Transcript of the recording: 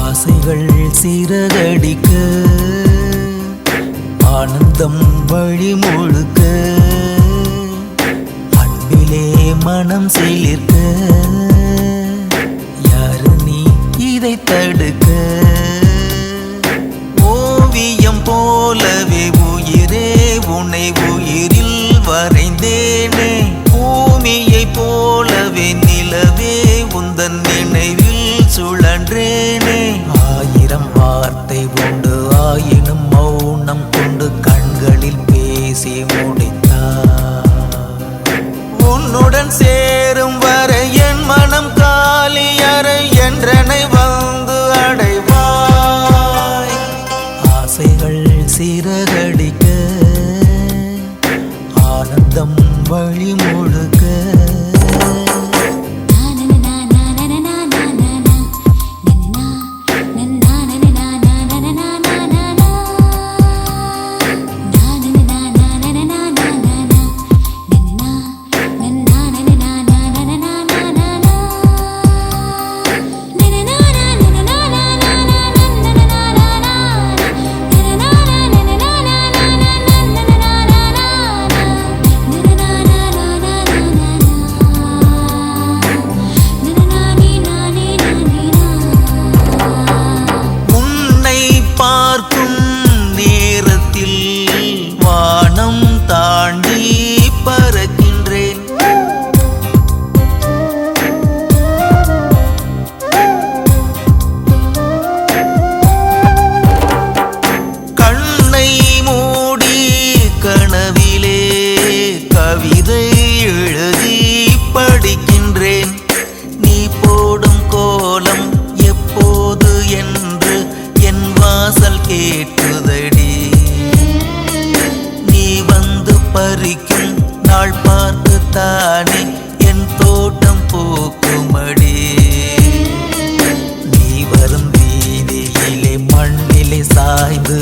ஆசைகள் சிறகடிக்க ஆனந்தம் வழி முழுக்க அன்பிலே மனம் சிலிர்க்க யாரு நீ இதை தடுக்க ஓவியம் போலவே உயிரே உன்னை உயிரில் வரைந்தேனே பூமியை போலவே நிலவே உந்தன் நினைவில் சுழன்றேனே ஆயிரம் வார்த்தை உண்டு ஆயினும் மௌனம் கொண்டு கண்களில் பேசி முடித்தார் உன்னுடன் சேரும் வரை என் மனம் காலியறை என்றனை வந்து அடைவாய் ஆசைகள் சிறகடிக்க ஆனந்தம் வழி முழுக்க பார்க்கும் நேரத்தில் வானம் தாண்டி பறக்கின்றேன் கண்ணை மூடி கனவிலே கவிதை எழுதி படிக்கின்றேன் நீ போடும் கோலம் எப்போது என்று என் வாசல் கேட்குதடி நீ வந்து பறிக்கும் நாள் பார்த்து தானே என் தோட்டம் பூக்குமடி நீ வரும் வீதியிலே மண்ணிலே சாய்ந்து